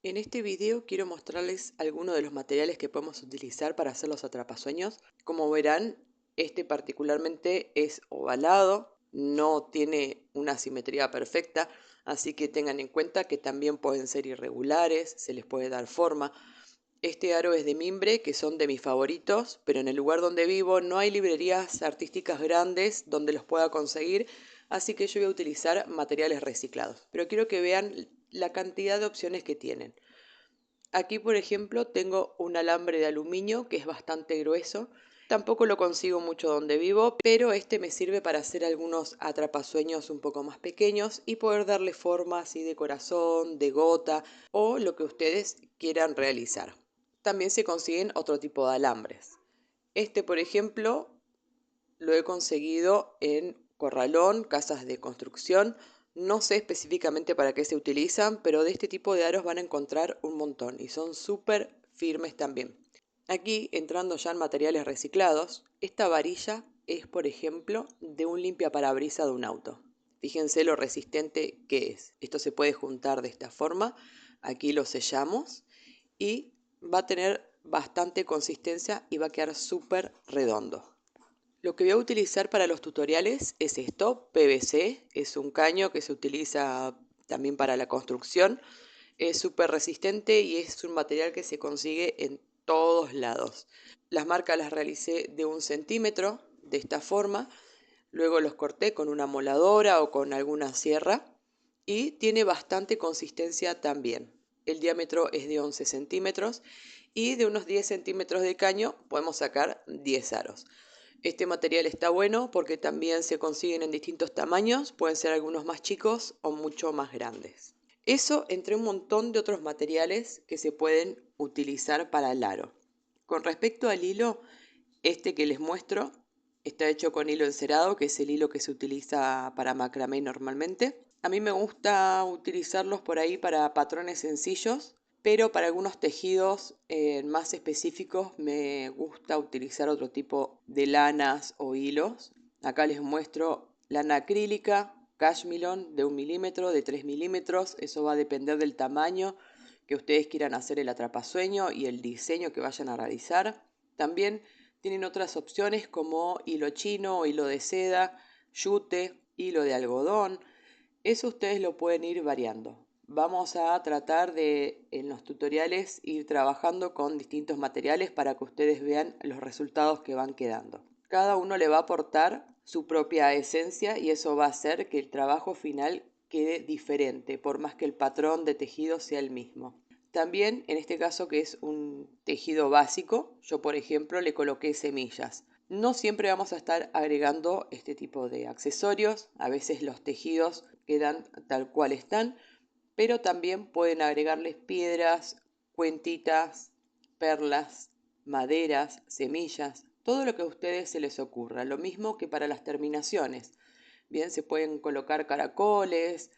En este video quiero mostrarles algunos de los materiales que podemos utilizar para hacer los atrapasueños. Como verán, este particularmente es ovalado, no tiene una simetría perfecta, así que tengan en cuenta que también pueden ser irregulares, se les puede dar forma. Este aro es de mimbre, que son de mis favoritos, pero en el lugar donde vivo no hay librerías artísticas grandes donde los pueda conseguir, así que yo voy a utilizar materiales reciclados. Pero quiero que vean la cantidad de opciones que tienen. Aquí, por ejemplo, tengo un alambre de aluminio que es bastante grueso. Tampoco lo consigo mucho donde vivo, pero este me sirve para hacer algunos atrapasueños un poco más pequeños y poder darle forma así de corazón, de gota o lo que ustedes quieran realizar. También se consiguen otro tipo de alambres. Este, por ejemplo, lo he conseguido en corralón, casas de construcción. No sé específicamente para qué se utilizan, pero de este tipo de aros van a encontrar un montón y son súper firmes también. Aquí, entrando ya en materiales reciclados, esta varilla es, por ejemplo, de un limpiaparabrisas de un auto. Fíjense lo resistente que es. Esto se puede juntar de esta forma. Aquí lo sellamos y va a tener bastante consistencia y va a quedar súper redondo. Lo que voy a utilizar para los tutoriales es esto, PVC, es un caño que se utiliza también para la construcción, es súper resistente y es un material que se consigue en todos lados. Las marcas las realicé de 1 centímetro, de esta forma, luego los corté con una moladora o con alguna sierra y tiene bastante consistencia también. El diámetro es de 11 centímetros y de unos 10 centímetros de caño podemos sacar 10 aros. Este material está bueno porque también se consiguen en distintos tamaños, pueden ser algunos más chicos o mucho más grandes. Eso entre un montón de otros materiales que se pueden utilizar para el aro. Con respecto al hilo, este que les muestro está hecho con hilo encerado, que es el hilo que se utiliza para macramé normalmente. A mí me gusta utilizarlos por ahí para patrones sencillos, pero para algunos tejidos más específicos me gusta utilizar otro tipo de lanas o hilos. Acá les muestro lana acrílica, cashmilon de 1 milímetro, de 3 milímetros. Eso va a depender del tamaño que ustedes quieran hacer el atrapasueño y el diseño que vayan a realizar. También tienen otras opciones como hilo chino o hilo de seda, yute, hilo de algodón. Eso ustedes lo pueden ir variando. Vamos a tratar de, en los tutoriales, ir trabajando con distintos materiales para que ustedes vean los resultados que van quedando. Cada uno le va a aportar su propia esencia y eso va a hacer que el trabajo final quede diferente, por más que el patrón de tejido sea el mismo. También, en este caso que es un tejido básico, yo por ejemplo le coloqué semillas. No siempre vamos a estar agregando este tipo de accesorios, a veces los tejidos quedan tal cual están, pero también pueden agregarles piedras, cuentitas, perlas, maderas, semillas, todo lo que a ustedes se les ocurra, lo mismo que para las terminaciones. Bien, se pueden colocar caracoles,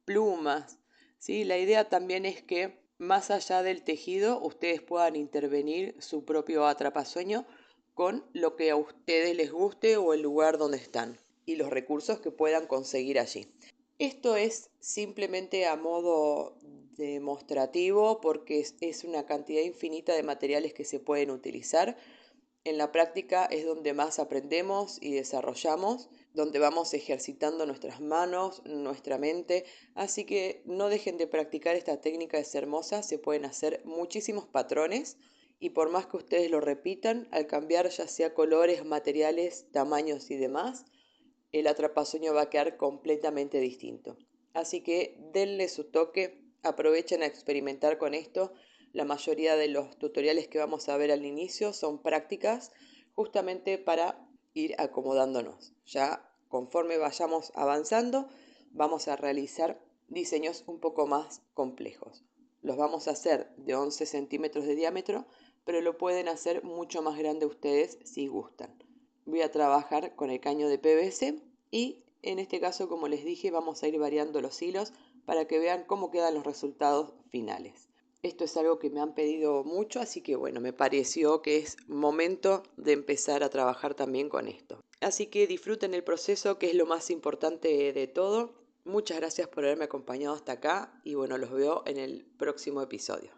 plumas, ¿sí? La idea también es que más allá del tejido ustedes puedan intervenir su propio atrapasueño con lo que a ustedes les guste o el lugar donde están y los recursos que puedan conseguir allí. Esto es simplemente a modo demostrativo porque es una cantidad infinita de materiales que se pueden utilizar. En la práctica es donde más aprendemos y desarrollamos, donde vamos ejercitando nuestras manos, nuestra mente, así que no dejen de practicar esta técnica, es hermosa, se pueden hacer muchísimos patrones y por más que ustedes lo repitan, al cambiar ya sea colores, materiales, tamaños y demás, el atrapasueño va a quedar completamente distinto. Así que denle su toque, aprovechen a experimentar con esto. La mayoría de los tutoriales que vamos a ver al inicio son prácticas justamente para ir acomodándonos. Ya conforme vayamos avanzando, vamos a realizar diseños un poco más complejos. Los vamos a hacer de 11 centímetros de diámetro, pero lo pueden hacer mucho más grande ustedes si gustan. Voy a trabajar con el caño de PVC y en este caso, como les dije, vamos a ir variando los hilos para que vean cómo quedan los resultados finales. Esto es algo que me han pedido mucho, así que bueno, me pareció que es momento de empezar a trabajar también con esto. Así que disfruten el proceso, que es lo más importante de todo. Muchas gracias por haberme acompañado hasta acá y bueno, los veo en el próximo episodio.